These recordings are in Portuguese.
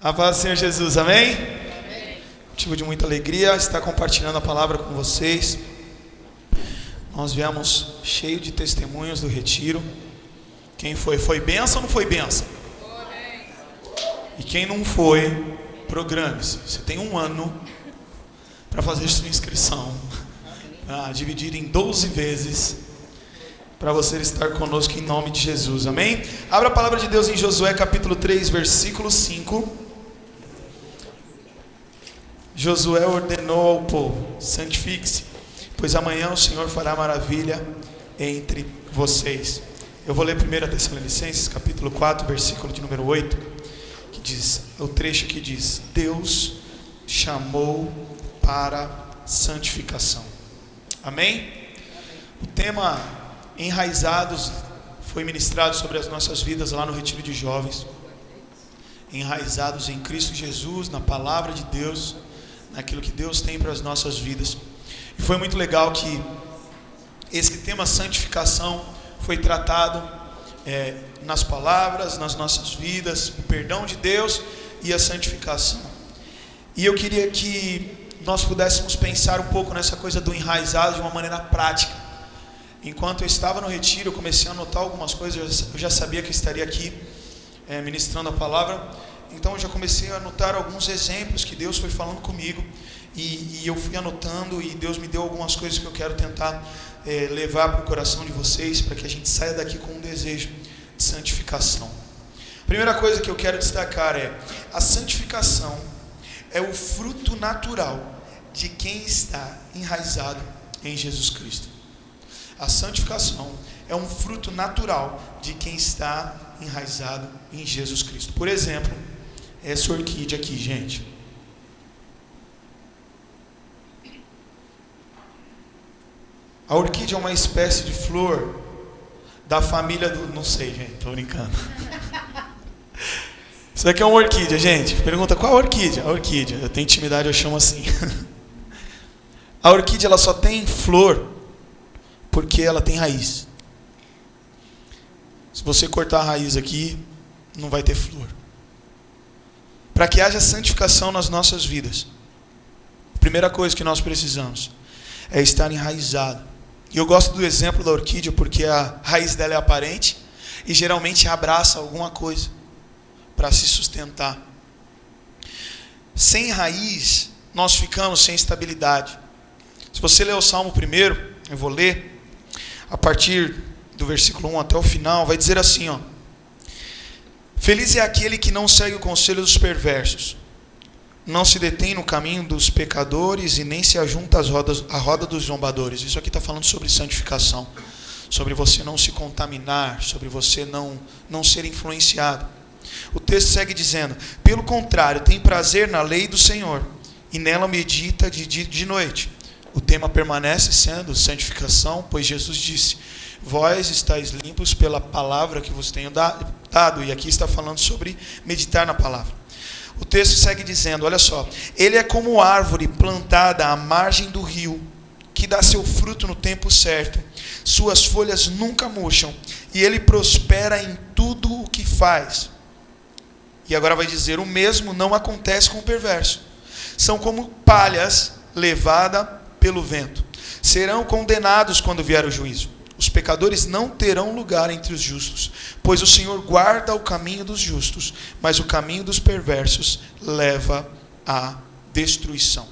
A paz do Senhor Jesus, amém? Amém. Motivo de muita alegria estar compartilhando a palavra com vocês. Nós viemos cheio de testemunhos do retiro. Quem foi? Foi bênção ou não foi bênção? E quem não foi, programe-se. Você tem um ano para fazer sua inscrição, dividir em 12 vezes, para você estar conosco em nome de Jesus, amém? Abra a palavra de Deus em Josué capítulo 3, versículo 5. Josué ordenou ao povo: santifique-se, pois amanhã o Senhor fará maravilha entre vocês. Eu vou ler 1 Tessalonicenses capítulo 4, versículo de número 8, que diz, o trecho que diz: Deus chamou para santificação. Amém? O tema enraizados foi ministrado sobre as nossas vidas lá no retiro de jovens. Enraizados em Cristo Jesus, na palavra de Deus, naquilo que Deus tem para as nossas vidas. E foi muito legal que esse tema santificação foi tratado nas palavras, nas nossas vidas, o perdão de Deus e a santificação. E eu queria que nós pudéssemos pensar um pouco nessa coisa do enraizado de uma maneira prática. Enquanto eu estava no retiro, eu comecei a anotar algumas coisas. Eu já sabia que eu estaria aqui ministrando a palavra. Então eu já comecei a anotar alguns exemplos que Deus foi falando comigo. E eu fui anotando, e Deus me deu algumas coisas que eu quero tentar levar para o coração de vocês, para que a gente saia daqui com um desejo de santificação. Primeira coisa que eu quero destacar é: a santificação é o fruto natural de quem está enraizado em Jesus Cristo. A santificação é um fruto natural de quem está enraizado em Jesus Cristo. Por exemplo, essa orquídea aqui, gente. A orquídea é uma espécie de flor da família do... Não sei, gente, tô brincando. Isso aqui é uma orquídea, gente. Pergunta, qual a orquídea? A orquídea, eu tenho intimidade, eu chamo assim. A orquídea, ela só tem flor porque ela tem raiz. Se você cortar a raiz aqui, não vai ter flor. Para que haja santificação nas nossas vidas, a primeira coisa que nós precisamos é estar enraizado. E eu gosto do exemplo da orquídea porque a raiz dela é aparente e geralmente abraça alguma coisa para se sustentar. Sem raiz, nós ficamos sem estabilidade. Se você ler o Salmo 1, eu vou ler, a partir do versículo 1 até o final, vai dizer assim, ó: feliz é aquele que não segue o conselho dos perversos, não se detém no caminho dos pecadores e nem se ajunta à roda dos zombadores. Isso aqui está falando sobre santificação, sobre você não se contaminar, sobre você não ser influenciado. O texto segue dizendo: pelo contrário, tem prazer na lei do Senhor e nela medita de dia e de noite. O tema permanece sendo santificação, pois Jesus disse: vós estáis limpos pela palavra que vos tenho dado. E aqui está falando sobre meditar na palavra. O texto segue dizendo, olha só: ele é como árvore plantada à margem do rio, que dá seu fruto no tempo certo, suas folhas nunca murcham, e ele prospera em tudo o que faz. E agora vai dizer: o mesmo não acontece com o perverso. São como palhas levada pelo vento. Serão condenados quando vier o juízo. Os pecadores não terão lugar entre os justos, pois o Senhor guarda o caminho dos justos, mas o caminho dos perversos leva à destruição.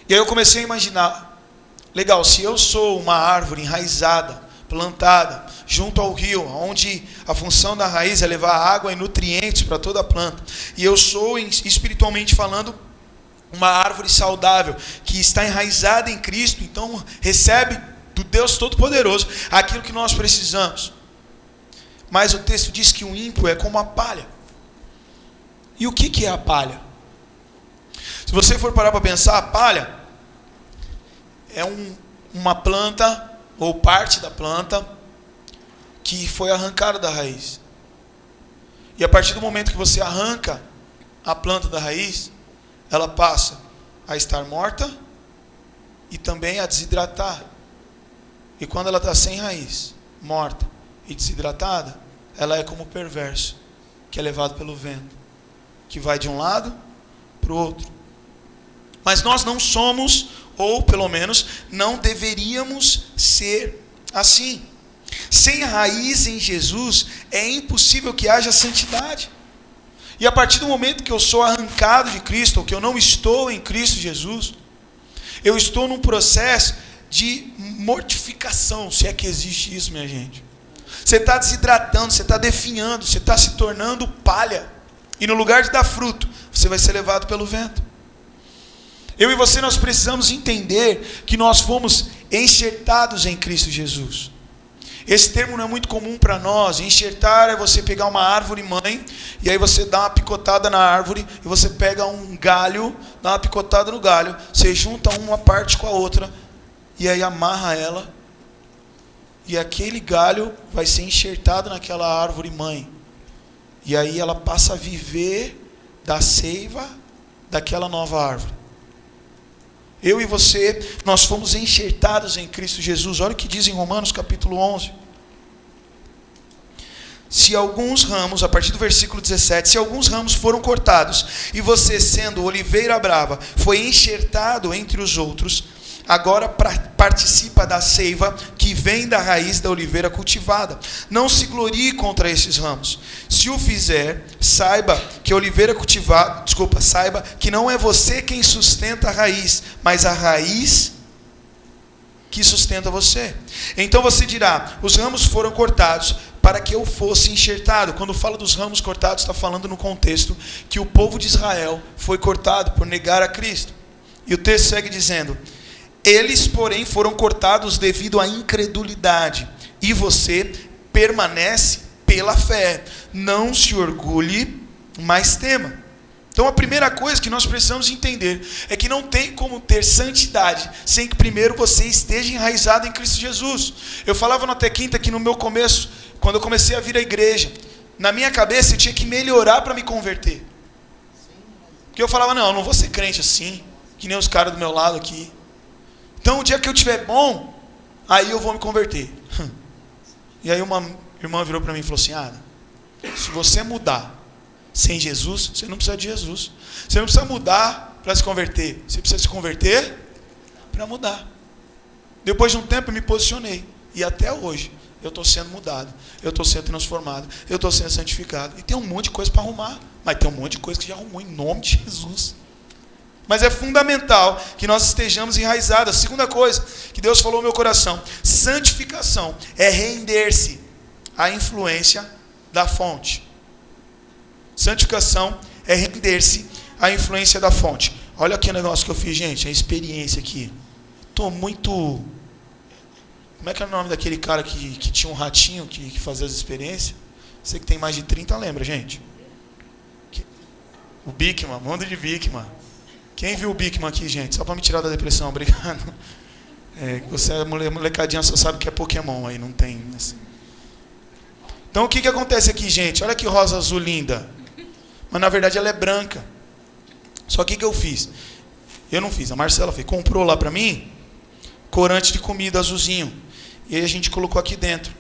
E aí eu comecei a imaginar, legal, se eu sou uma árvore enraizada, plantada junto ao rio, onde a função da raiz é levar água e nutrientes para toda a planta, e eu sou, espiritualmente falando, uma árvore saudável, que está enraizada em Cristo, então recebe do Deus Todo-Poderoso aquilo que nós precisamos. Mas o texto diz que o ímpio é como a palha. E o que é a palha? Se você for parar para pensar, a palha é uma planta, ou parte da planta, que foi arrancada da raiz. E a partir do momento que você arranca a planta da raiz, ela passa a estar morta e também a desidratar. E quando ela está sem raiz, morta e desidratada, ela é como o perverso, que é levado pelo vento. que vai de um lado para o outro. Mas nós não somos, ou pelo menos não deveríamos ser assim. Sem raiz em Jesus, é impossível que haja santidade. E a partir do momento que eu sou arrancado de Cristo, ou que eu não estou em Cristo Jesus, eu estou num processo de mortificação, se é que existe isso, minha gente. Você está desidratando, você está definhando, você está se tornando palha. E no lugar de dar fruto, você vai ser levado pelo vento. Eu e você, nós precisamos entender que nós fomos enxertados em Cristo Jesus. Esse termo não é muito comum para nós. Enxertar é você pegar uma árvore mãe, e aí você dá uma picotada na árvore, e você pega um galho, dá uma picotada no galho, você junta uma parte com a outra, e aí amarra ela, e aquele galho vai ser enxertado naquela árvore mãe. E aí ela passa a viver da seiva daquela nova árvore. Eu e você, nós fomos enxertados em Cristo Jesus. Olha o que diz em Romanos capítulo 11. Se alguns ramos, a partir do versículo 17, se alguns ramos foram cortados, e você, sendo oliveira brava, foi enxertado entre os outros, agora participa da seiva que vem da raiz da oliveira cultivada. Não se glorie contra esses ramos. Se o fizer, saiba que não é você quem sustenta a raiz, mas a raiz que sustenta você. Então você dirá: os ramos foram cortados para que eu fosse enxertado. Quando fala dos ramos cortados, está falando no contexto que o povo de Israel foi cortado por negar a Cristo. E o texto segue dizendo: eles, porém, foram cortados devido à incredulidade, e você permanece pela fé. Não se orgulhe, mas tema. Então a primeira coisa que nós precisamos entender é que não tem como ter santidade sem que primeiro você esteja enraizado em Cristo Jesus. Eu falava no Até Quinta que no meu começo, quando eu comecei a vir à igreja, na minha cabeça eu tinha que melhorar para me converter. Porque eu falava: não vou ser crente assim, que nem os caras do meu lado aqui. Então o dia que eu estiver bom, aí eu vou me converter. E aí uma irmã virou para mim e falou assim: se você mudar sem Jesus, você não precisa de Jesus. Você não precisa mudar para se converter. Você precisa se converter para mudar. Depois de um tempo eu me posicionei. E até hoje eu estou sendo mudado. Eu estou sendo transformado. Eu estou sendo santificado. E tem um monte de coisa para arrumar. Mas tem um monte de coisa que já arrumou em nome de Jesus. Mas é fundamental que nós estejamos enraizados. A segunda coisa que Deus falou no meu coração: santificação é render-se à influência da fonte. Santificação é render-se à influência da fonte. Olha aqui o negócio que eu fiz, gente, a experiência aqui. Estou muito... Como é que é o nome daquele cara que tinha um ratinho que fazia as experiências? Você que tem mais de 30 lembra, gente? O Bikman, mundo de Bikman. Quem viu o Bikman aqui, gente? Só para me tirar da depressão, obrigado. Você é molecadinha, só sabe que é Pokémon, aí não tem. Assim. Então o que acontece aqui, gente? Olha que rosa azul linda. Mas na verdade ela é branca. Só que o que eu fiz? Eu não fiz, a Marcela fez. Comprou lá para mim corante de comida azulzinho. E aí a gente colocou aqui dentro.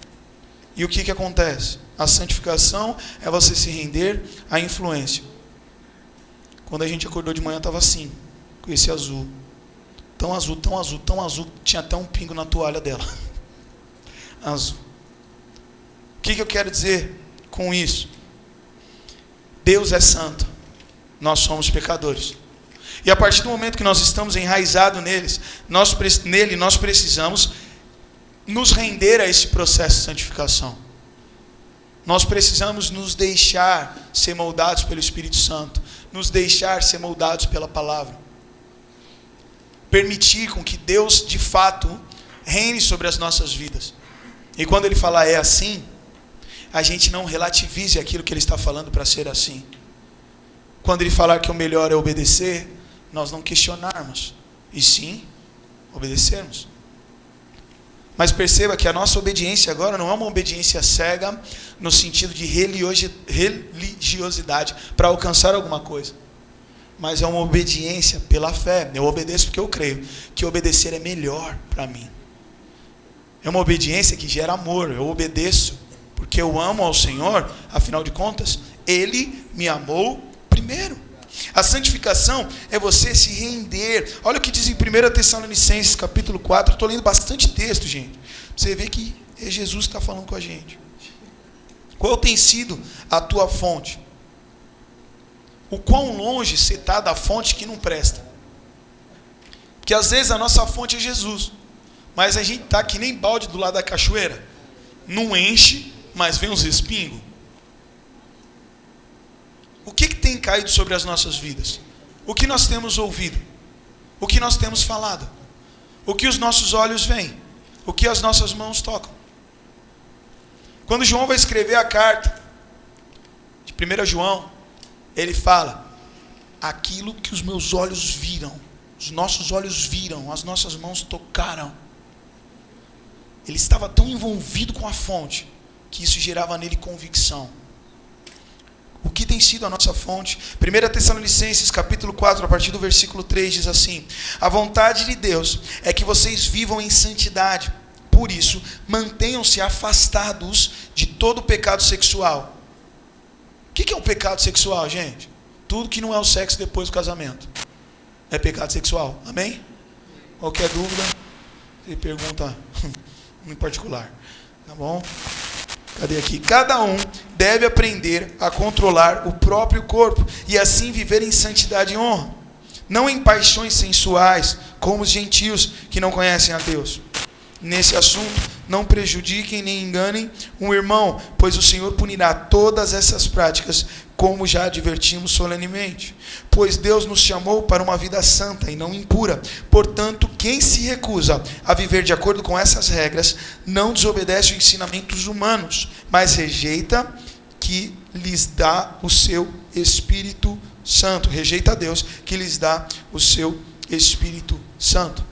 E o que acontece? A santificação é você se render à influência. Quando a gente acordou de manhã estava assim, com esse azul. Tão azul, tão azul, tão azul, tinha até um pingo na toalha dela. Azul. O que eu quero dizer com isso? Deus é santo. Nós somos pecadores. E a partir do momento que nós estamos enraizados nele, nós precisamos nos render a esse processo de santificação. Nós precisamos nos deixar ser moldados pelo Espírito Santo. Nos deixar ser moldados pela palavra. Permitir com que Deus, de fato, reine sobre as nossas vidas. E quando Ele falar é assim, a gente não relativize aquilo que Ele está falando para ser assim. Quando Ele falar que o melhor é obedecer, nós não questionarmos, e sim obedecermos. Mas perceba que a nossa obediência agora não é uma obediência cega no sentido de religiosidade para alcançar alguma coisa. Mas é uma obediência pela fé. Eu obedeço porque eu creio que obedecer é melhor para mim. É uma obediência que gera amor. Eu obedeço porque eu amo ao Senhor. Afinal de contas, Ele me amou primeiro. A santificação é você se render. Olha o que diz em 1 Tessalonicenses capítulo 4. Estou lendo bastante texto, gente. Você vê que é Jesus que está falando com a gente. Qual tem sido a tua fonte? O quão longe você está da fonte que não presta? Porque às vezes a nossa fonte é Jesus. Mas a gente está que nem balde do lado da cachoeira. Não enche, mas vem uns respingos. O que tem caído sobre as nossas vidas? O que nós temos ouvido? O que nós temos falado? O que os nossos olhos veem? O que as nossas mãos tocam? Quando João vai escrever a carta de 1 João, ele fala: aquilo que os meus olhos viram, os nossos olhos viram, as nossas mãos tocaram. Ele estava tão envolvido com a fonte que isso gerava nele convicção. O que tem sido a nossa fonte? 1 Tessalonicenses capítulo 4, a partir do versículo 3, diz assim: a vontade de Deus é que vocês vivam em santidade. Por isso, mantenham-se afastados de todo pecado sexual. O que é o pecado sexual, gente? Tudo que não é o sexo depois do casamento é pecado sexual. Amém? Qualquer dúvida, você pergunta em particular. Tá bom? Cadê aqui? Cada um deve aprender a controlar o próprio corpo e assim viver em santidade e honra, não em paixões sensuais, como os gentios que não conhecem a Deus. Nesse assunto, não prejudiquem nem enganem um irmão, pois o Senhor punirá todas essas práticas, como já advertimos solenemente. Pois Deus nos chamou para uma vida santa e não impura. Portanto, quem se recusa a viver de acordo com essas regras, não desobedece aos ensinamentos humanos, mas rejeita que lhes dá o seu Espírito Santo. Rejeita a Deus que lhes dá o seu Espírito Santo.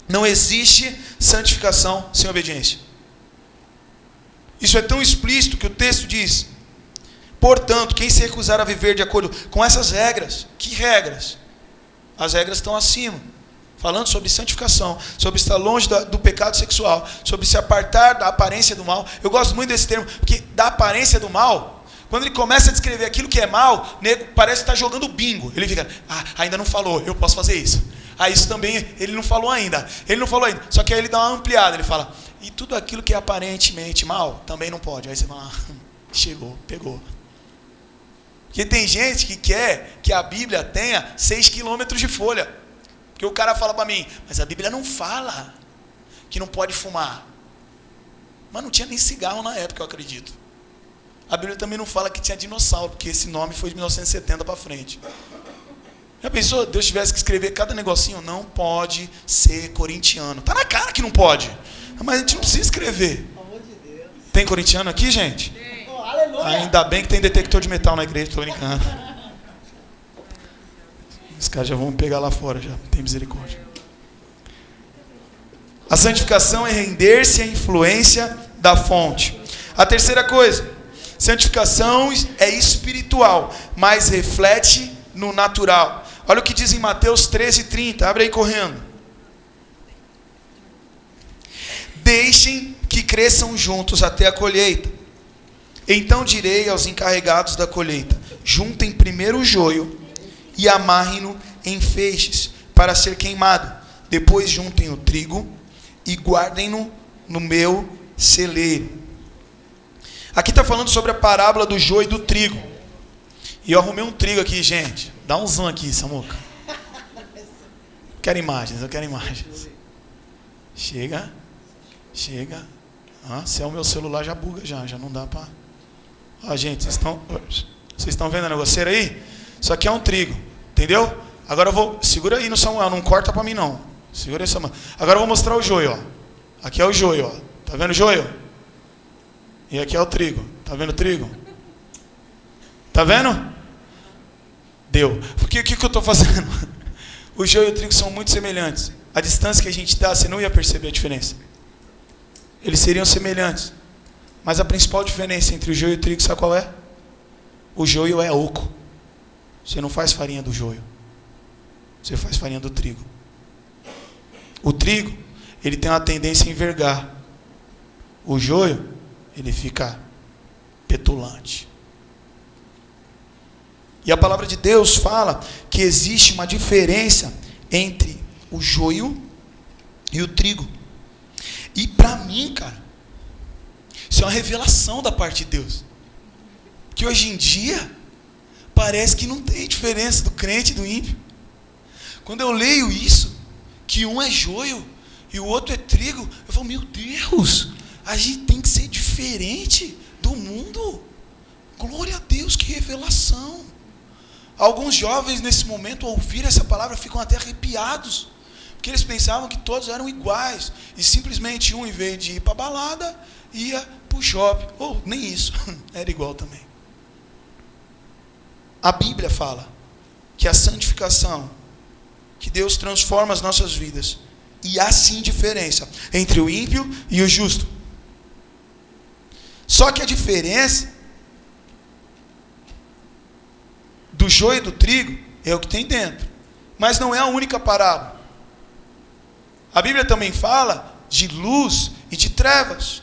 Não existe santificação sem obediência. Isso é tão explícito que o texto diz: portanto, quem se recusar a viver de acordo com essas regras, que regras? As regras estão acima, falando sobre santificação, sobre estar longe do pecado sexual, sobre se apartar da aparência do mal. Eu gosto muito desse termo, porque da aparência do mal, quando ele começa a descrever aquilo que é mal, nego parece estar jogando bingo. Ele fica: ainda não falou, eu posso fazer isso. Isso também ele não falou ainda. Só que aí ele dá uma ampliada, ele fala: e tudo aquilo que é aparentemente mal, também não pode. Aí você fala: chegou, pegou. Porque tem gente que quer que a Bíblia tenha 6 quilômetros de folha. Porque o cara fala para mim: mas a Bíblia não fala que não pode fumar. Mas não tinha nem cigarro na época, eu acredito. A Bíblia também não fala que tinha dinossauro, porque esse nome foi de 1970 para frente. Já pensou? Deus tivesse que escrever cada negocinho: não pode ser corintiano. Tá na cara que não pode. Mas a gente não precisa escrever. Tem corintiano aqui, gente? Tem. Ainda bem que tem detector de metal na igreja, tô brincando. Os caras já vão me pegar lá fora, já. Tem misericórdia. A santificação é render-se à influência da fonte. A terceira coisa: santificação é espiritual, mas reflete no natural. Olha o que diz em Mateus 13:30. Abre aí correndo. Deixem que cresçam juntos até a colheita. Então direi aos encarregados da colheita: juntem primeiro o joio e amarrem-no em feixes para ser queimado. Depois juntem o trigo e guardem-no no meu celeiro. Aqui está falando sobre a parábola do joio e do trigo. E eu arrumei um trigo aqui, gente. Dá um zoom aqui, Samuca. Quero imagens. Chega. Se é o meu celular, já buga, já não dá para... gente, vocês estão vendo a negociação aí? Isso aqui é um trigo, entendeu? Agora eu vou... Segura aí no Samuel, não corta para mim não. Segura aí, Samuel. Agora eu vou mostrar o joio, ó. Aqui é o joio, ó. Tá vendo o joio? E aqui é o trigo. Tá vendo o trigo? Tá vendo? Deu. Porque o que eu estou fazendo? O joio e o trigo são muito semelhantes. A distância que a gente está, você não ia perceber a diferença. Eles seriam semelhantes. Mas a principal diferença entre o joio e o trigo, sabe qual é? O joio é oco. Você não faz farinha do joio. Você faz farinha do trigo. O trigo, ele tem uma tendência a envergar. O joio, ele fica petulante. E a palavra de Deus fala que existe uma diferença entre o joio e o trigo. E para mim, cara, isso é uma revelação da parte de Deus. Que hoje em dia, parece que não tem diferença do crente e do ímpio. Quando eu leio isso, que um é joio e o outro é trigo, eu falo, meu Deus, a gente tem que ser diferente do mundo. Glória a Deus, que revelação. Alguns jovens nesse momento, ao ouvir essa palavra, ficam até arrepiados, porque eles pensavam que todos eram iguais, e simplesmente um, em vez de ir para a balada, ia para o shopping, ou nem isso, era igual também. A Bíblia fala que a santificação, que Deus transforma as nossas vidas, e há sim diferença entre o ímpio e o justo. Só que a diferença do joio e do trigo é o que tem dentro, mas não é a única parábola. A Bíblia também fala de luz e de trevas.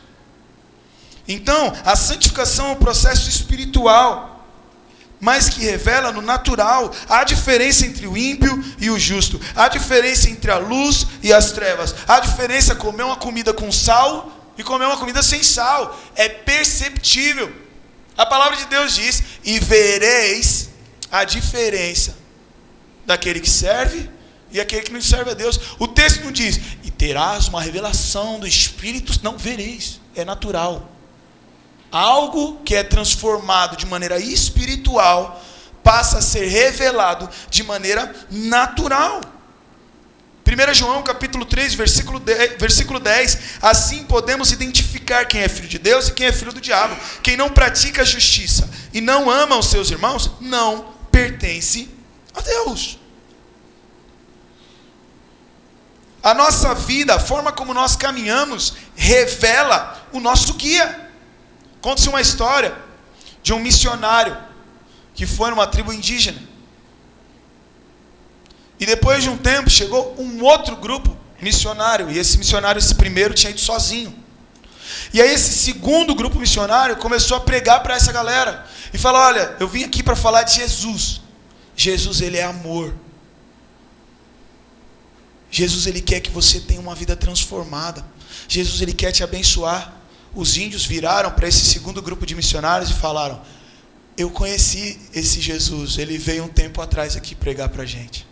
Então, a santificação é um processo espiritual, mas que revela no natural a diferença entre o ímpio e o justo, a diferença entre a luz e as trevas, a diferença comer uma comida com sal e comer uma comida sem sal, é perceptível. A palavra de Deus diz, e vereis a diferença daquele que serve e aquele que não serve a Deus. O texto não diz, e terás uma revelação do Espírito, não, vereis, é natural. Algo que é transformado de maneira espiritual passa a ser revelado de maneira natural. 1 João capítulo 3, versículo 10, assim podemos identificar quem é filho de Deus e quem é filho do diabo. Quem não pratica a justiça e não ama os seus irmãos, não pertence a Deus. A nossa vida, a forma como nós caminhamos, revela o nosso guia. Conta-se uma história de um missionário que foi numa tribo indígena. E depois de um tempo chegou um outro grupo missionário. E esse missionário, esse primeiro, tinha ido sozinho. E aí esse segundo grupo missionário começou a pregar para essa galera. E falou, olha, eu vim aqui para falar de Jesus. Jesus, ele é amor. Jesus, ele quer que você tenha uma vida transformada. Jesus, ele quer te abençoar. Os índios viraram para esse segundo grupo de missionários e falaram, eu conheci esse Jesus, ele veio um tempo atrás aqui pregar para a gente.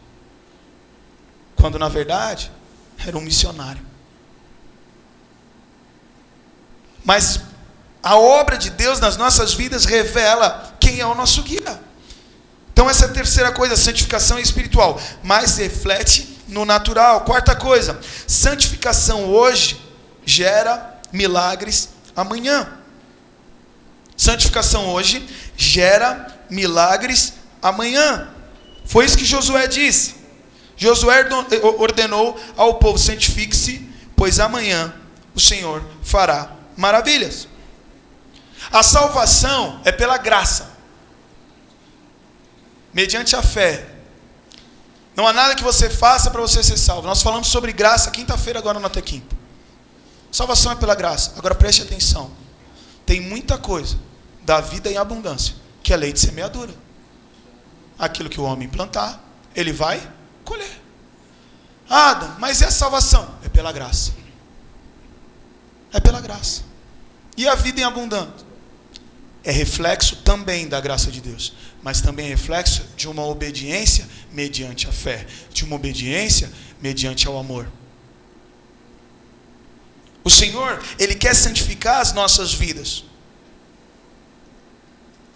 Quando na verdade, era um missionário. Mas a obra de Deus nas nossas vidas revela quem é o nosso guia. Então essa é a terceira coisa, a santificação espiritual, mas reflete no natural. Quarta coisa, santificação hoje gera milagres amanhã. Santificação hoje gera milagres amanhã. Foi isso que Josué disse. Josué ordenou ao povo, santifique-se, pois amanhã o Senhor fará maravilhas. A salvação é pela graça, mediante a fé. Não há nada que você faça para você ser salvo. Nós falamos sobre graça quinta-feira agora no Tequimpo. Salvação é pela graça. Agora preste atenção. Tem muita coisa da vida em abundância que é lei de semeadura. Aquilo que o homem plantar, ele vai colher. Adam, mas é a salvação? É pela graça. É pela graça. E a vida em abundância? É reflexo também da graça de Deus, mas também é reflexo de uma obediência mediante a fé, de uma obediência mediante ao amor. O Senhor, ele quer santificar as nossas vidas.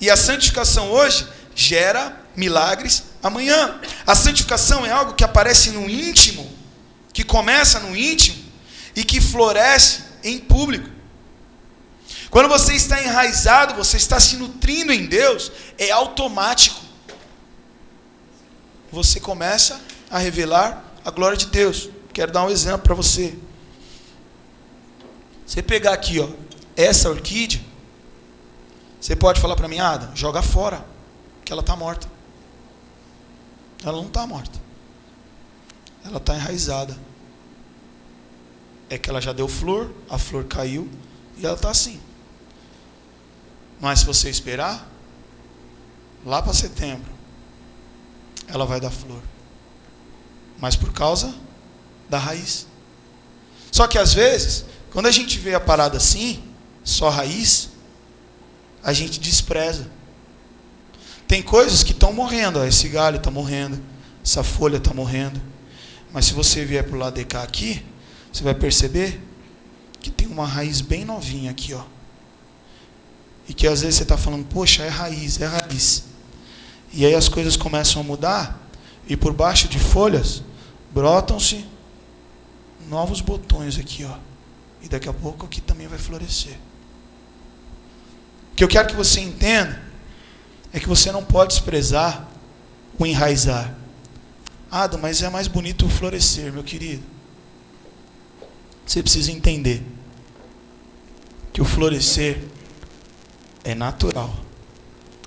E a santificação hoje gera milagres amanhã. A santificação é algo que aparece no íntimo, que começa no íntimo e que floresce em público. Quando você está enraizado, você está se nutrindo em Deus, é automático. Você começa a revelar a glória de Deus. Quero dar um exemplo para você. Você pegar aqui, ó, essa orquídea, você pode falar para mim, Adam, joga fora, que ela está morta. Ela não está morta. Ela está enraizada. É que ela já deu flor, a flor caiu e ela está assim. Mas se você esperar, lá para setembro, ela vai dar flor. Mas por causa da raiz. Só que às vezes, quando a gente vê a parada assim, só raiz, a gente despreza. Tem coisas que estão morrendo, ó, esse galho está morrendo, essa folha está morrendo. Mas se você vier para o lado de cá aqui, você vai perceber que tem uma raiz bem novinha aqui, ó. E que às vezes você está falando, poxa, é raiz, é raiz. E aí as coisas começam a mudar, e por baixo de folhas, brotam-se novos botões aqui, ó. E daqui a pouco aqui também vai florescer. O que eu quero que você entenda é que você não pode desprezar o enraizar. Adam, mas é mais bonito o florescer, meu querido. Você precisa entender que o florescer é natural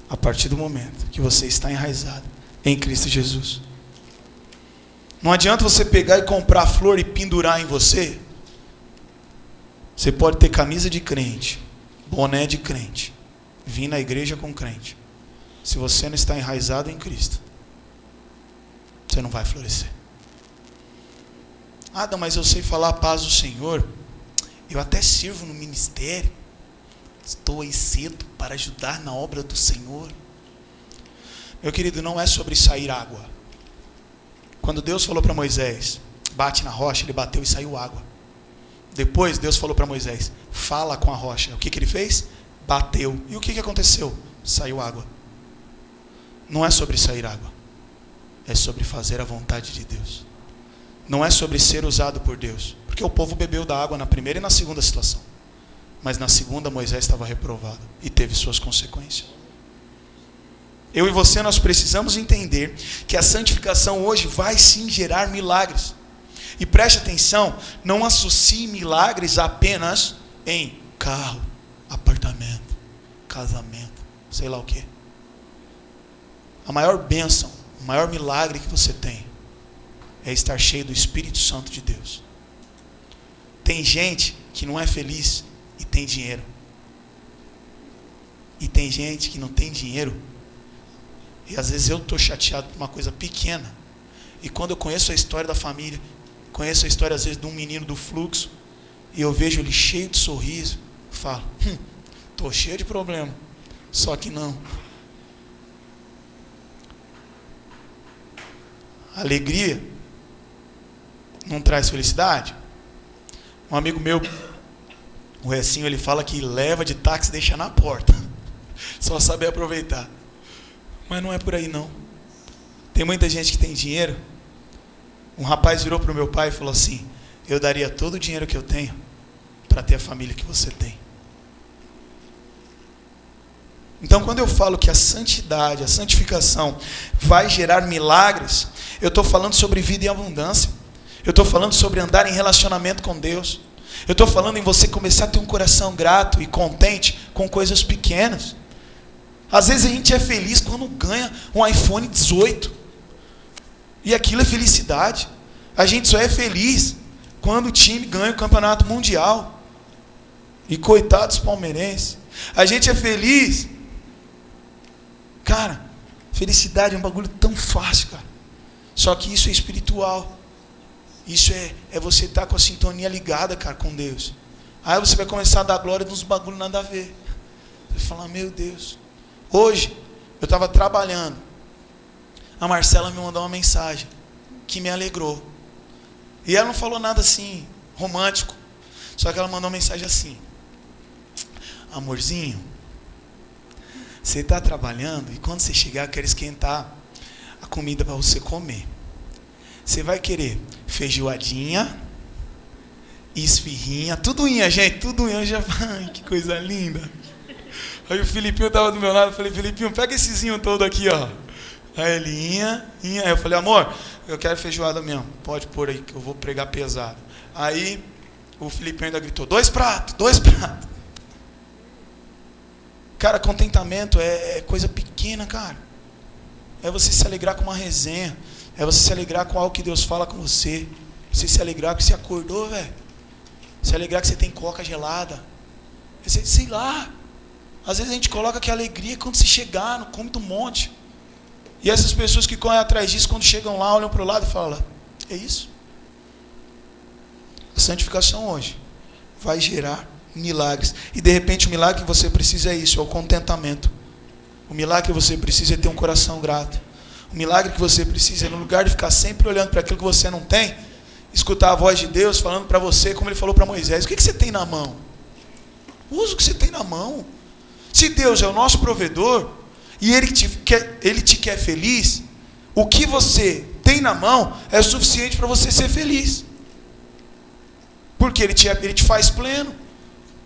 a partir do momento que você está enraizado em Cristo Jesus. Não adianta você pegar e comprar flor e pendurar em você. Você pode ter camisa de crente, boné de crente, vir na igreja com crente. Se você não está enraizado em Cristo, você não vai florescer. Adam, mas eu sei falar a paz do Senhor. Eu até sirvo no ministério. Estou aí cedo para ajudar na obra do Senhor. Meu querido, não é sobre sair água. Quando Deus falou para Moisés, bate na rocha, ele bateu e saiu água. Depois Deus falou para Moisés, fala com a rocha. O que ele fez? Bateu. E o que aconteceu? Saiu água. Não é sobre sair água. É sobre fazer a vontade de Deus. Não é sobre ser usado por Deus. Porque o povo bebeu da água na primeira e na segunda situação. Mas na segunda Moisés estava reprovado e teve suas consequências. Eu e você, nós precisamos entender que a santificação hoje vai sim gerar milagres. E preste atenção, não associe milagres apenas em carro, apartamento, casamento, sei lá o quê. A maior bênção, o maior milagre que você tem é estar cheio do Espírito Santo de Deus. Tem gente que não é feliz e tem dinheiro. E tem gente que não tem dinheiro. E às vezes eu estou chateado por uma coisa pequena. E quando eu conheço a história da família, conheço a história às vezes de um menino do fluxo, e eu vejo ele cheio de sorriso, eu falo, estou cheio de problema. Só que não. Alegria não traz felicidade? Um amigo meu, o Recinho, ele fala que leva de táxi e deixa na porta. Só saber aproveitar. Mas não é por aí não. Tem muita gente que tem dinheiro. Um rapaz virou para o meu pai e falou assim, eu daria todo o dinheiro que eu tenho para ter a família que você tem. Então quando eu falo que a santidade, a santificação vai gerar milagres, eu estou falando sobre vida e abundância. Eu estou falando sobre andar em relacionamento com Deus. Eu estou falando em você começar a ter um coração grato e contente com coisas pequenas. Às vezes a gente é feliz quando ganha um iPhone 18. E aquilo é felicidade. A gente só é feliz quando o time ganha o campeonato mundial. E coitados palmeirenses. A gente é feliz. Cara, felicidade é um bagulho tão fácil, cara. Só que isso é espiritual. Isso é você estar com a sintonia ligada, cara, com Deus. Aí você vai começar a dar glória nos bagulhos nada a ver. Você vai falar, meu Deus. Hoje, eu estava trabalhando. A Marcela me mandou uma mensagem que me alegrou. E ela não falou nada assim, romântico. Só que ela mandou uma mensagem assim. Amorzinho, você está trabalhando e quando você chegar, eu quero esquentar a comida para você comer. Você vai querer feijoadinha, esfirrinha, tudo inha, gente, tudo inha. Já vai, que coisa linda. Aí o Filipinho estava do meu lado, eu falei, Filipinho, pega essezinho todo aqui, ó. Aí ele, inha. Aí eu falei, amor, eu quero feijoada mesmo, pode pôr aí, que eu vou pregar pesado. Aí o Filipinho ainda gritou, 2 pratos. Cara, contentamento é coisa pequena, cara. É você se alegrar com uma resenha. É você se alegrar com algo que Deus fala com você. Você se alegrar que você acordou, velho. Se alegrar que você tem coca gelada. Sei lá. Às vezes a gente coloca que a alegria é quando você chegar no cume do monte. E essas pessoas que correm atrás disso, quando chegam lá, olham para o lado e falam: é isso? A santificação hoje vai gerar milagres. E de repente o milagre que você precisa é isso, é o contentamento. O milagre que você precisa é ter um coração grato. O milagre que você precisa é, no lugar de ficar sempre olhando para aquilo que você não tem, escutar a voz de Deus falando para você, como Ele falou para Moisés: o que você tem na mão? Usa o que você tem na mão. Se Deus é o nosso provedor e Ele te quer feliz, o que você tem na mão é suficiente para você ser feliz. Porque Ele te faz pleno.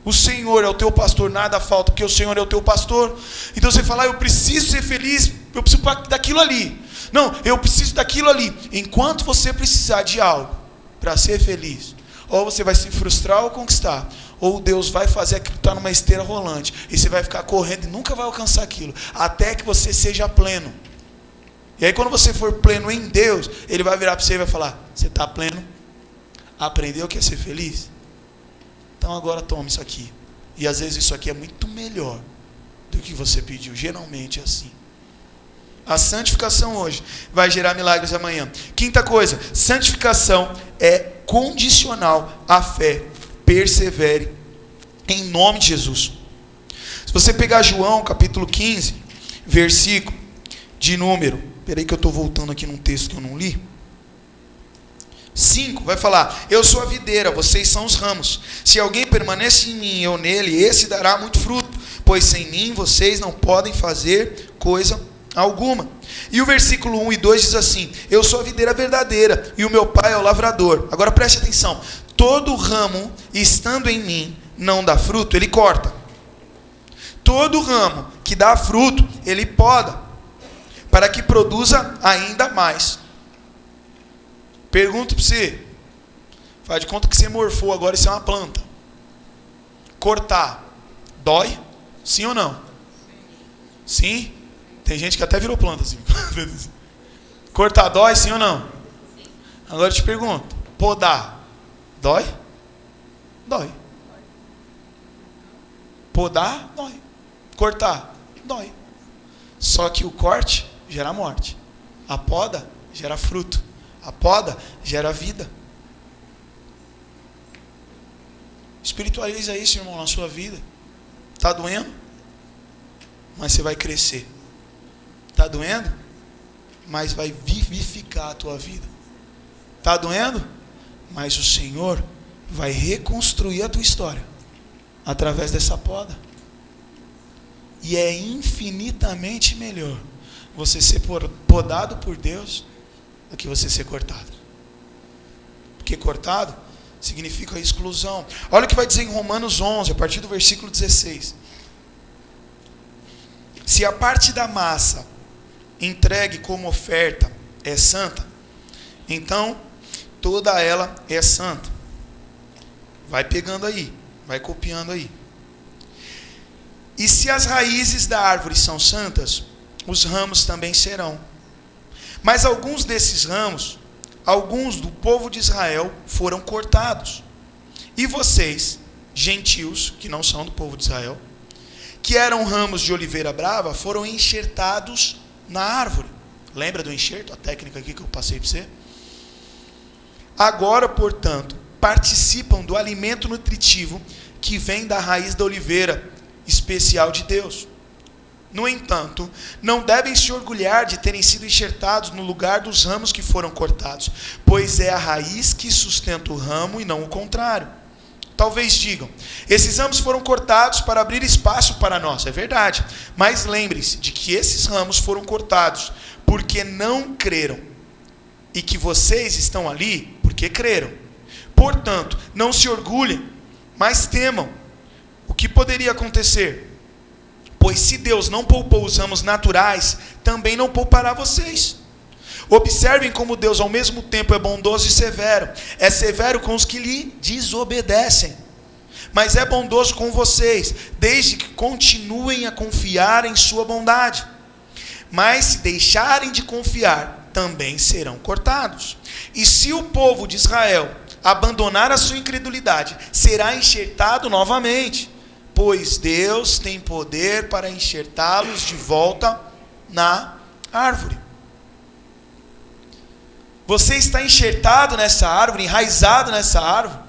O Senhor é o teu pastor, nada falta, porque o Senhor é o teu pastor. Então você fala: eu preciso ser feliz, eu preciso daquilo ali. Não, eu preciso daquilo ali. Enquanto você precisar de algo para ser feliz, ou você vai se frustrar ou conquistar, ou Deus vai fazer aquilo estar numa esteira rolante, e você vai ficar correndo e nunca vai alcançar aquilo, até que você seja pleno. E aí quando você for pleno em Deus, Ele vai virar para você e vai falar: você está pleno? Aprendeu o que é ser feliz? Então agora toma isso aqui. E às vezes isso aqui é muito melhor do que você pediu. Geralmente é assim. A santificação hoje vai gerar milagres amanhã. Quinta coisa: santificação é condicional à fé. Persevere em nome de Jesus. Se você pegar João capítulo 15, versículo de número, peraí que eu estou voltando aqui num texto que eu não li, 5, vai falar: eu sou a videira, vocês são os ramos. Se alguém permanece em mim e eu nele, esse dará muito fruto, pois sem mim vocês não podem fazer coisa alguma. E o versículo 1 e 2 diz assim: eu sou a videira verdadeira e o meu pai é o lavrador. Agora preste atenção: todo ramo estando em mim não dá fruto, ele corta. Todo ramo que dá fruto, ele poda, para que produza ainda mais. Pergunto para você: faz de conta que você morfou agora, isso é uma planta. Cortar dói? Sim ou não? Sim? Tem gente que até virou planta assim. Cortar dói, sim ou não? Agora eu te pergunto: podar dói? Dói. Podar, dói. Cortar, dói. Só que o corte gera morte. A poda gera fruto. A poda gera vida. Espiritualiza isso, irmão, na sua vida. Está doendo? Mas você vai crescer. Está doendo? Mas vai vivificar a tua vida. Está doendo? Mas o Senhor vai reconstruir a tua história através dessa poda. E é infinitamente melhor você ser podado por Deus do que você ser cortado. Porque cortado significa a exclusão. Olha o que vai dizer em Romanos 11, a partir do versículo 16. Se a parte da massa entregue como oferta é santa, então toda ela é santa. Vai pegando aí, vai copiando aí. E se as raízes da árvore são santas, os ramos também serão. Mas alguns desses ramos, alguns do povo de Israel, foram cortados. E vocês, gentios, que não são do povo de Israel, que eram ramos de oliveira brava, foram enxertados na árvore. Lembra do enxerto? A técnica aqui que eu passei para você? Agora, portanto, participam do alimento nutritivo que vem da raiz da oliveira, especial de Deus. No entanto, não devem se orgulhar de terem sido enxertados no lugar dos ramos que foram cortados, pois é a raiz que sustenta o ramo e não o contrário. Talvez digam: esses ramos foram cortados para abrir espaço para nós. É verdade, mas lembre-se de que esses ramos foram cortados porque não creram, e que vocês estão ali porque creram. Portanto, não se orgulhem, mas temam. O que poderia acontecer? Pois se Deus não poupou os ramos naturais, também não poupará vocês. Observem como Deus ao mesmo tempo é bondoso e severo. É severo com os que lhe desobedecem, mas é bondoso com vocês, desde que continuem a confiar em sua bondade. Mas se deixarem de confiar, também serão cortados. E se o povo de Israel abandonar a sua incredulidade, será enxertado novamente, pois Deus tem poder para enxertá-los de volta na árvore. Você está enxertado nessa árvore, enraizado nessa árvore,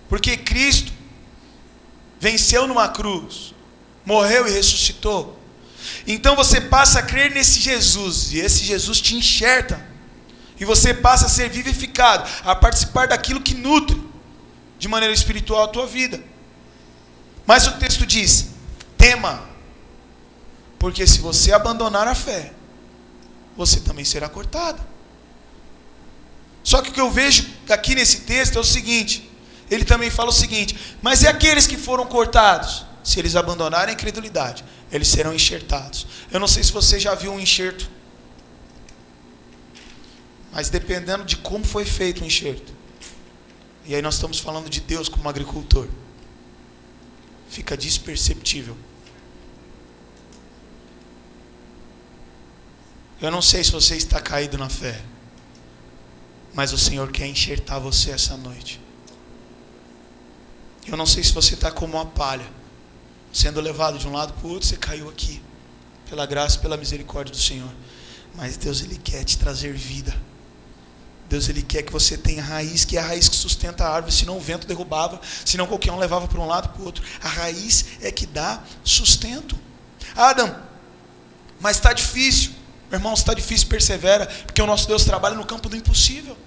porque Cristo venceu numa cruz, morreu e ressuscitou. Então você passa a crer nesse Jesus, e esse Jesus te enxerta, e você passa a ser vivificado, a participar daquilo que nutre de maneira espiritual a tua vida. Mas o texto diz: tema, porque se você abandonar a fé, você também será cortado. Só que o que eu vejo aqui nesse texto é o seguinte, ele também fala o seguinte: mas e aqueles que foram cortados? Se eles abandonarem a incredulidade, eles serão enxertados. Eu não sei se você já viu um enxerto, mas dependendo de como foi feito o enxerto, e aí nós estamos falando de Deus como agricultor, fica desperceptível. Eu não sei se você está caído na fé, mas o Senhor quer enxertar você essa noite. Eu não sei se você está como uma palha, sendo levado de um lado para o outro. Você caiu aqui, pela graça e pela misericórdia do Senhor. Mas Deus, Ele quer te trazer vida. Deus, Ele quer que você tenha raiz, que é a raiz que sustenta a árvore, senão o vento derrubava, senão qualquer um levava para um lado para o outro. A raiz é que dá sustento. Adam, mas está difícil. Meu irmão, está difícil, persevera, porque o nosso Deus trabalha no campo do impossível.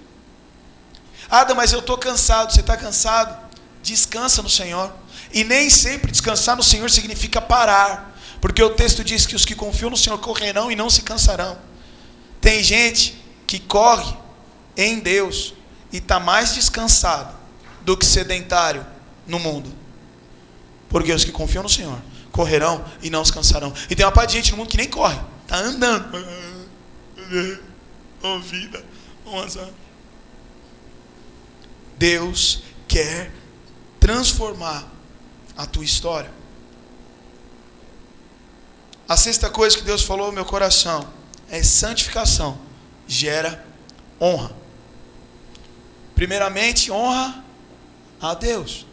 Adam, mas eu estou cansado. Você está cansado? Descansa no Senhor. E nem sempre descansar no Senhor significa parar, porque o texto diz que os que confiam no Senhor correrão e não se cansarão. Tem gente que corre em Deus e está mais descansado do que sedentário no mundo, porque os que confiam no Senhor correrão e não se cansarão. E tem uma parte de gente no mundo que nem corre, está andando. Oh vida, oh azar. Deus quer transformar a tua história. A sexta coisa que Deus falou ao meu coração é: santificação gera honra. Primeiramente, honra a Deus,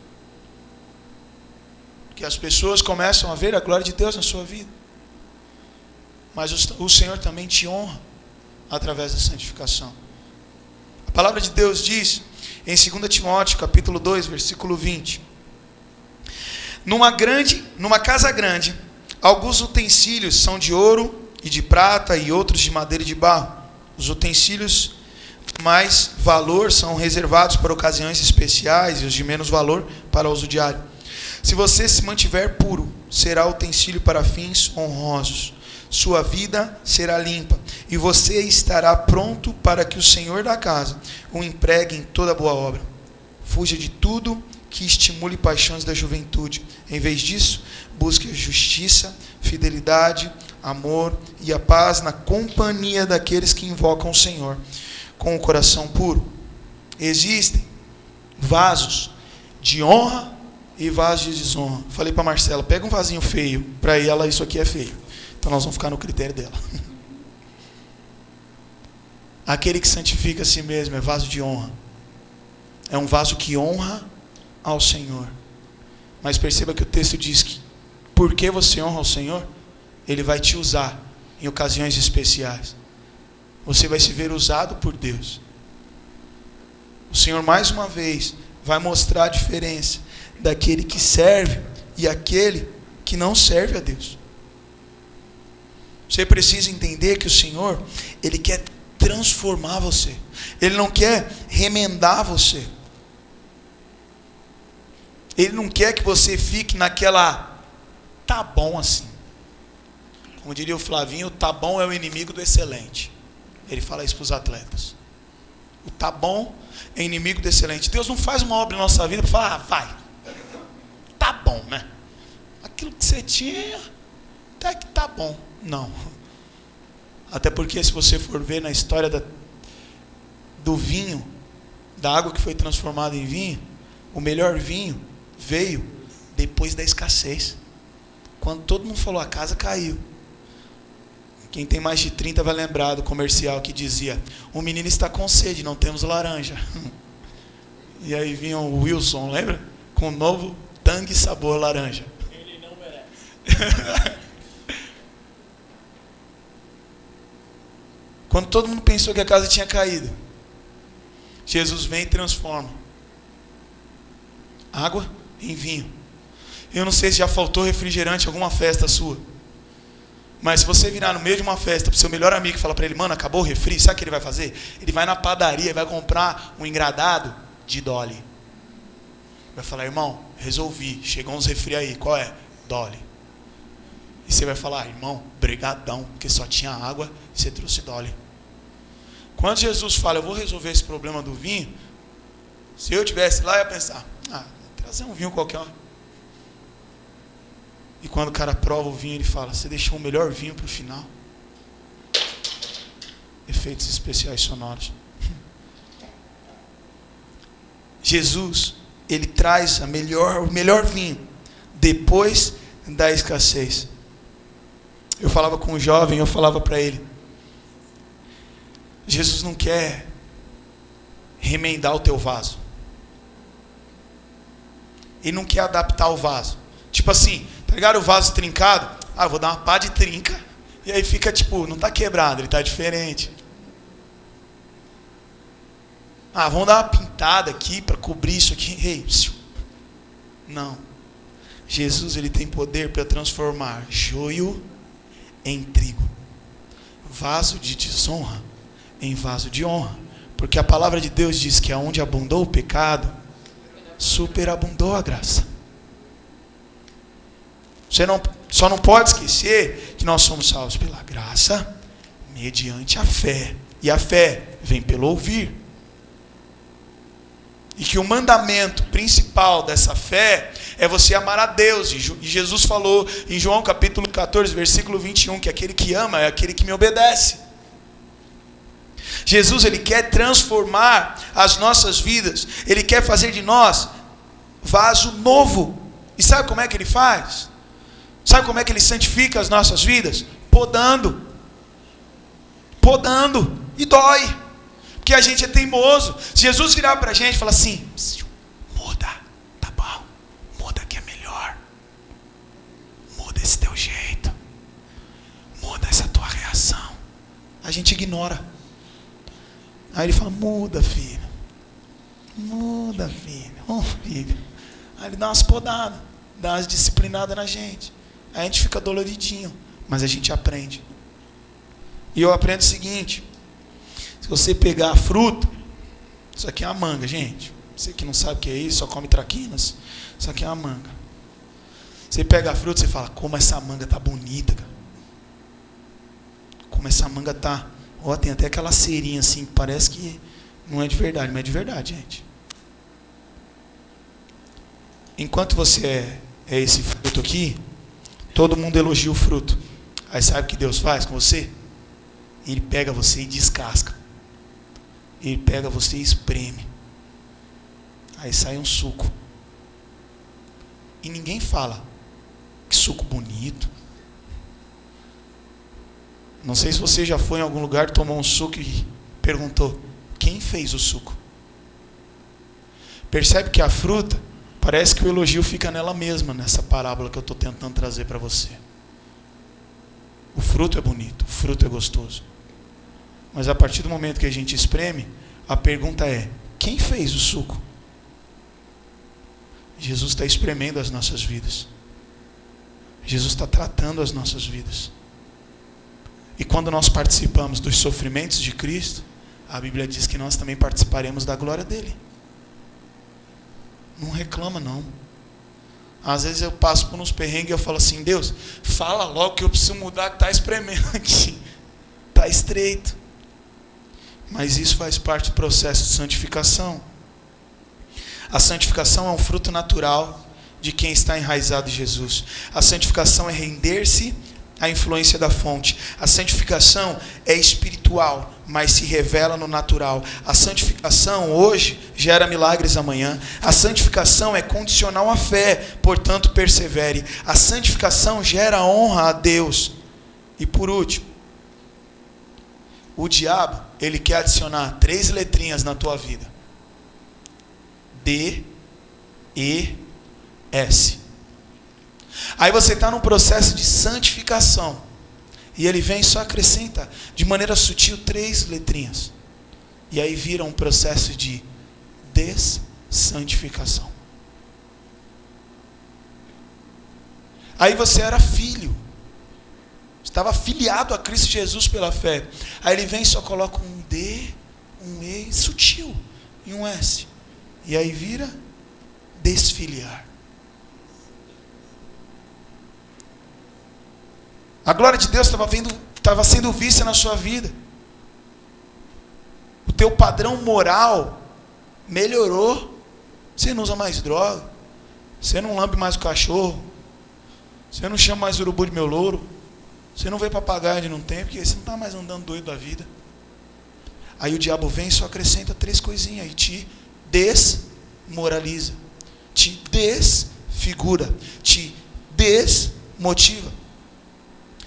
porque as pessoas começam a ver a glória de Deus na sua vida. Mas o Senhor também te honra através da santificação. A palavra de Deus diz em 2 Timóteo capítulo 2, versículo 20: numa casa grande, alguns utensílios são de ouro e de prata, e outros de madeira e de barro. Os utensílios de mais valor são reservados para ocasiões especiais, e os de menos valor para uso diário. Se você se mantiver puro, será utensílio para fins honrosos. Sua vida será limpa, e você estará pronto para que o Senhor da casa o empregue em toda boa obra. Fuja de tudo que estimule paixões da juventude. Em vez disso, busque a justiça, fidelidade, amor e a paz na companhia daqueles que invocam o Senhor com o coração puro. Existem vasos de honra e vasos de desonra. Falei para Marcela: pega um vasinho feio, para ela isso aqui é feio. Então nós vamos ficar no critério dela. Aquele que santifica a si mesmo é vaso de honra. É um vaso que honra ao Senhor. Mas perceba que o texto diz que porque você honra ao Senhor, Ele vai te usar em ocasiões especiais. Você vai se ver usado por Deus. O Senhor mais uma vez vai mostrar a diferença daquele que serve e aquele que não serve a Deus. Você precisa entender que o Senhor, Ele quer transformar você. Ele não quer remendar você. Ele não quer que você fique naquela, tá bom assim. Como diria o Flavinho, o tá bom é o inimigo do excelente. Ele fala isso para os atletas. O tá bom é inimigo do excelente. Deus não faz uma obra na nossa vida para falar: vai, tá bom, né? Aquilo que você tinha, até que tá bom. Não. Até porque se você for ver na história do vinho, da água que foi transformada em vinho, o melhor vinho veio depois da escassez. Quando todo mundo falou: a casa caiu. Quem tem mais de 30 vai lembrar do comercial que dizia: o menino está com sede, não temos laranja. E aí vinha o Wilson, lembra? Com o novo Tang sabor laranja. Ele não merece. Quando todo mundo pensou que a casa tinha caído, Jesus vem e transforma água em vinho. Eu não sei se já faltou refrigerante em alguma festa sua, mas se você virar no meio de uma festa pro seu melhor amigo e falar para ele, mano, acabou o refri, sabe o que ele vai fazer? Ele vai na padaria e vai comprar um engradado de Dolly. Vai falar, irmão, resolvi, chegou uns refri aí, qual é? Dolly. E você vai falar, irmão, brigadão, porque só tinha água e você trouxe Dolly. Quando Jesus fala, eu vou resolver esse problema do vinho, se eu tivesse lá, eu ia pensar, vou trazer um vinho qualquer. E quando o cara prova o vinho, ele fala, você deixou o melhor vinho para o final. Efeitos especiais sonoros. Jesus, ele traz o melhor vinho depois da escassez. Eu falava com um jovem, eu falava para ele, Jesus não quer remendar o teu vaso. Ele não quer adaptar o vaso. Tipo assim, tá ligado o vaso trincado? Eu vou dar uma pá de trinca. E aí fica tipo, não tá quebrado, ele tá diferente. Vamos dar uma pintada aqui para cobrir isso aqui. Não. Jesus, ele tem poder para transformar joio em trigo, vaso de desonra em vaso de honra, porque a palavra de Deus diz que aonde abundou o pecado, superabundou a graça. Você só não pode esquecer que nós somos salvos pela graça, mediante a fé, e a fé vem pelo ouvir, e que o mandamento principal dessa fé é você amar a Deus. E Jesus falou em João capítulo 14, versículo 21, que aquele que ama é aquele que me obedece. Jesus, ele quer transformar as nossas vidas. Ele quer fazer de nós vaso novo. E sabe como é que ele faz? Sabe como é que ele santifica as nossas vidas? Podando. Podando. E dói. Porque a gente é teimoso. Se Jesus virar para a gente e falar assim, muda, tá bom, muda que é melhor, muda esse teu jeito, muda essa tua reação, a gente ignora. Aí ele fala, muda filho, filho. Aí ele dá umas podadas, dá umas disciplinadas na gente. Aí a gente fica doloridinho, mas a gente aprende. E eu aprendo o seguinte, se você pegar a fruta, isso aqui é uma manga, gente. Você que não sabe o que é isso, só come traquinas. Isso aqui é uma manga. Você pega a fruta e fala, como essa manga tá bonita, cara. Como essa manga tá... tem até aquela cerinha assim, que parece que não é de verdade, mas é de verdade, gente. Enquanto você é esse fruto aqui, todo mundo elogia o fruto. Aí sabe o que Deus faz com você? Ele pega você e descasca. Ele pega você e espreme. Aí sai um suco. E ninguém fala, que suco bonito. Não sei se você já foi em algum lugar, tomou um suco e perguntou, quem fez o suco? Percebe que a fruta, parece que o elogio fica nela mesma, nessa parábola que eu estou tentando trazer para você. O fruto é bonito, o fruto é gostoso. Mas a partir do momento que a gente espreme, a pergunta é, quem fez o suco? Jesus está espremendo as nossas vidas. Jesus está tratando as nossas vidas. E quando nós participamos dos sofrimentos de Cristo, a Bíblia diz que nós também participaremos da glória dele. Não reclama não. Às vezes eu passo por uns perrengues e eu falo assim, Deus, fala logo que eu preciso mudar, que está espremendo aqui. Está estreito. Mas isso faz parte do processo de santificação. A santificação é um fruto natural de quem está enraizado em Jesus. A santificação é render-se à influência da fonte. A santificação é espiritual, mas se revela no natural. A santificação hoje gera milagres amanhã. A santificação é condicional à fé, portanto persevere. A santificação gera honra a Deus. E por último, o diabo, ele quer adicionar 3 letrinhas na tua vida. D, E, S. Aí você está num processo de santificação. E ele vem e só acrescenta, de maneira sutil, 3 letrinhas. E aí vira um processo de dessantificação. Aí você era filho. Estava afiliado a Cristo Jesus pela fé. Aí ele vem e só coloca um D, um E sutil e um S. E aí vira desfiliar. A glória de Deus estava sendo vista na sua vida. O teu padrão moral melhorou. Você não usa mais droga. Você não lambe mais o cachorro. Você não chama mais urubu de meu louro. Você não vê papagaio onde não tem, porque você não está mais andando doido da vida. Aí o diabo vem e só acrescenta 3 coisinhas e te desmoraliza, te desfigura, te desmotiva.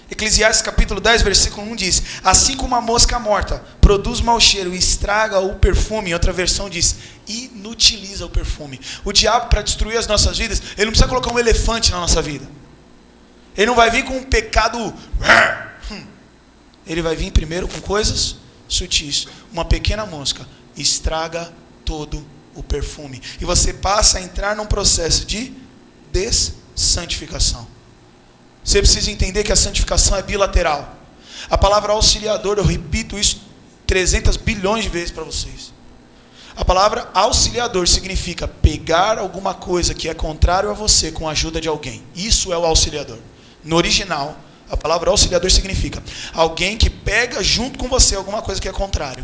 Eclesiastes capítulo 10, versículo 1 diz: assim como a mosca morta produz mau cheiro e estraga o perfume, em outra versão diz, inutiliza o perfume. O diabo, para destruir as nossas vidas, ele não precisa colocar um elefante na nossa vida. Ele não vai vir com um pecado. Ele vai vir primeiro com coisas sutis. Uma pequena mosca estraga todo o perfume. E você passa a entrar num processo de dessantificação. Você precisa entender que a santificação é bilateral. A palavra auxiliador, eu repito isso 300 bilhões de vezes para vocês. A palavra auxiliador significa pegar alguma coisa que é contrário a você com a ajuda de alguém. Isso é o auxiliador. No original, a palavra auxiliador significa alguém que pega junto com você alguma coisa que é contrário.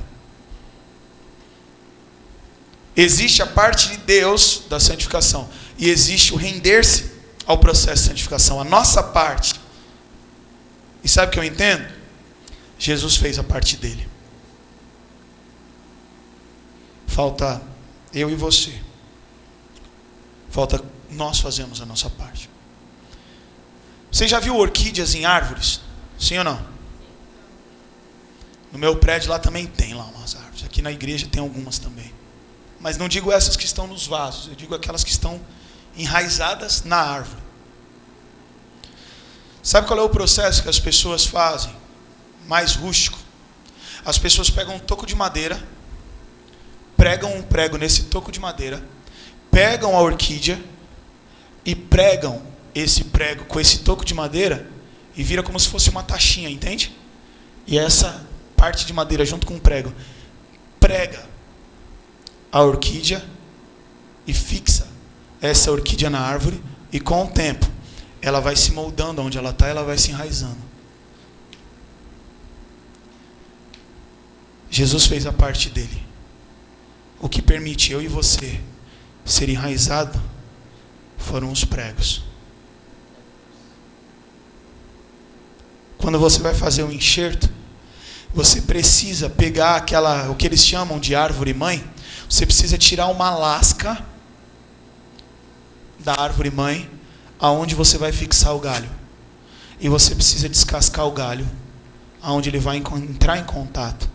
Existe a parte de Deus da santificação e existe o render-se ao processo de santificação. A nossa parte. E sabe o que eu entendo? Jesus fez a parte dele. Falta eu e você. Falta nós fazermos a nossa parte. Você já viu orquídeas em árvores? Sim ou não? No meu prédio lá também tem lá umas árvores. Aqui na igreja tem algumas também. Mas não digo essas que estão nos vasos. Eu digo aquelas que estão enraizadas na árvore. Sabe qual é o processo que as pessoas fazem? Mais rústico. As pessoas pegam um toco de madeira, pregam um prego nesse toco de madeira, pegam a orquídea e pregam esse prego com esse toco de madeira e vira como se fosse uma taxinha, entende? E essa parte de madeira junto com o prego prega a orquídea e fixa essa orquídea na árvore, e com o tempo ela vai se moldando onde ela está, ela vai se enraizando. Jesus fez a parte dele. O que permite eu e você ser enraizado foram os pregos. Quando você vai fazer um enxerto, você precisa pegar o que eles chamam de árvore mãe. Você precisa tirar uma lasca da árvore mãe, aonde você vai fixar o galho. E você precisa descascar o galho, aonde ele vai entrar em contato.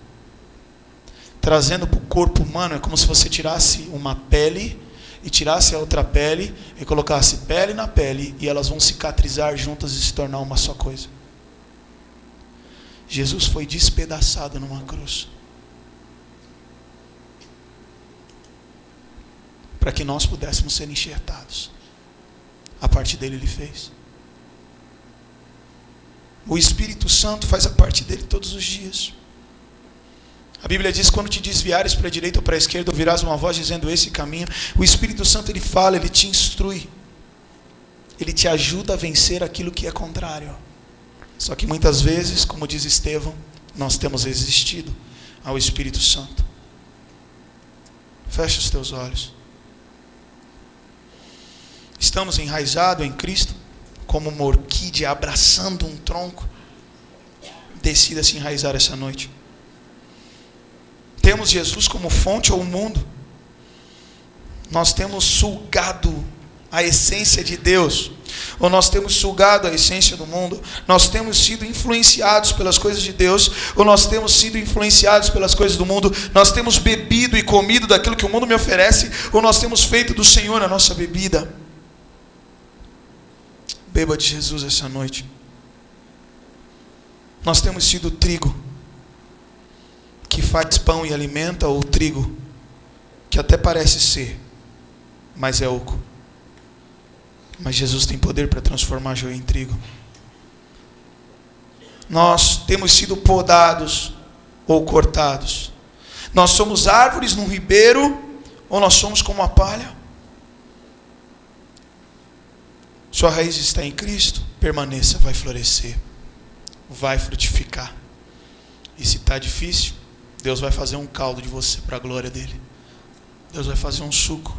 Trazendo para o corpo humano, é como se você tirasse uma pele e tirasse a outra pele e colocasse pele na pele, e elas vão cicatrizar juntas e se tornar uma só coisa. Jesus foi despedaçado numa cruz para que nós pudéssemos ser enxertados. A parte dele ele fez. O Espírito Santo faz a parte dele todos os dias. A Bíblia diz: quando te desviares para a direita ou para a esquerda, ouvirás uma voz dizendo esse caminho. O Espírito Santo ele fala, ele te instrui, ele te ajuda a vencer aquilo que é contrário. Só que muitas vezes, como diz Estevão, nós temos resistido ao Espírito Santo. Fecha os teus olhos. Estamos enraizados em Cristo, como uma orquídea abraçando um tronco. Decida se enraizar essa noite. Temos Jesus como fonte ao mundo. Nós temos sugado a essência de Deus, ou nós temos sugado a essência do mundo. Nós temos sido influenciados pelas coisas de Deus, ou nós temos sido influenciados pelas coisas do mundo. Nós temos bebido e comido daquilo que o mundo me oferece, ou nós temos feito do Senhor a nossa bebida. Beba de Jesus essa noite. Nós temos sido trigo que faz pão e alimenta, ou trigo que até parece ser, mas é oco. Mas Jesus tem poder para transformar joio em trigo. Nós temos sido podados ou cortados. Nós somos árvores num ribeiro, ou nós somos como a palha. Sua raiz está em Cristo, permaneça, vai florescer, vai frutificar. E se está difícil, Deus vai fazer um caldo de você para a glória dele. Deus vai fazer um suco.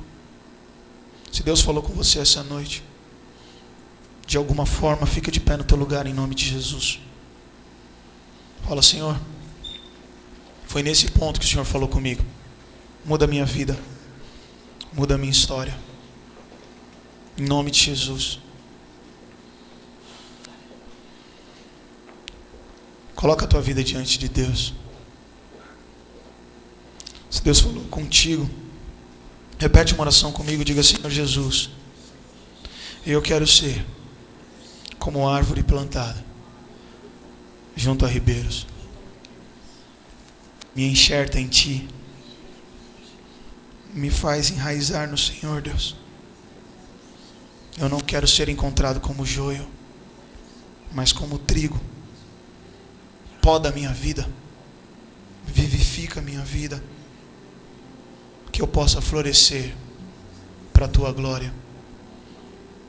Se Deus falou com você essa noite, de alguma forma, fica de pé no teu lugar em nome de Jesus. Fala: Senhor, foi nesse ponto que o Senhor falou comigo. Muda a minha vida, muda a minha história, em nome de Jesus. Coloca a tua vida diante de Deus. Se Deus falou contigo, repete uma oração comigo. Diga: Senhor Jesus, eu quero ser como árvore plantada junto a ribeiros. Me enxerta em Ti. Me faz enraizar no Senhor, Deus. Eu não quero ser encontrado como joio, mas como trigo. Poda a minha vida, vivifica a minha vida, que eu possa florescer para a Tua glória,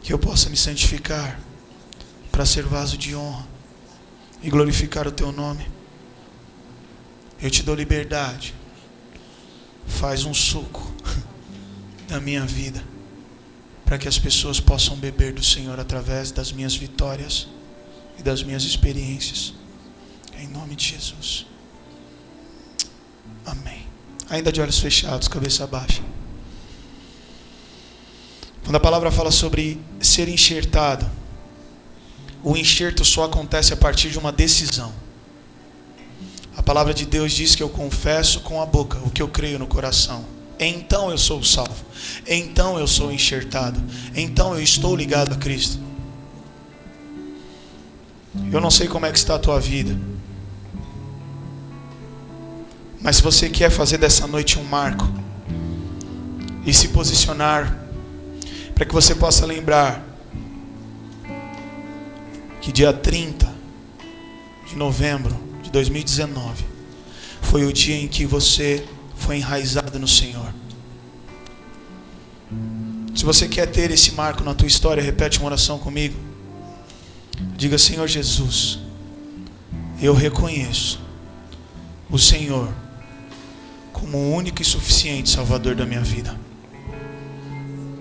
que eu possa me santificar para ser vaso de honra e glorificar o Teu nome. Eu te dou liberdade, faz um suco da minha vida, para que as pessoas possam beber do Senhor através das minhas vitórias e das minhas experiências. Em nome de Jesus. Amém. Ainda de olhos fechados, cabeça baixa. Quando a palavra fala sobre ser enxertado, o enxerto só acontece a partir de uma decisão. A palavra de Deus diz que eu confesso com a boca o que eu creio no coração. Então eu sou salvo. Então eu sou enxertado. Então eu estou ligado a Cristo. Eu não sei como é que está a tua vida, mas se você quer fazer dessa noite um marco e se posicionar para que você possa lembrar que dia 30 de novembro de 2019 foi o dia em que você foi enraizado no Senhor. Se você quer ter esse marco na tua história, repete uma oração comigo. Diga: Senhor Jesus, eu reconheço o Senhor como o único e suficiente Salvador da minha vida.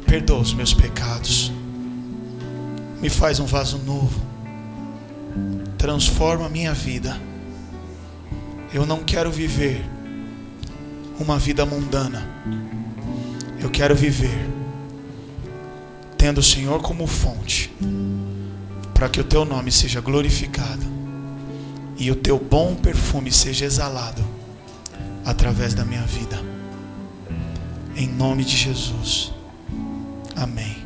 Perdoa os meus pecados, me faz um vaso novo, transforma a minha vida. Eu não quero viver uma vida mundana, eu quero viver tendo o Senhor como fonte, para que o Teu nome seja glorificado e o Teu bom perfume seja exalado através da minha vida. Em nome de Jesus. Amém.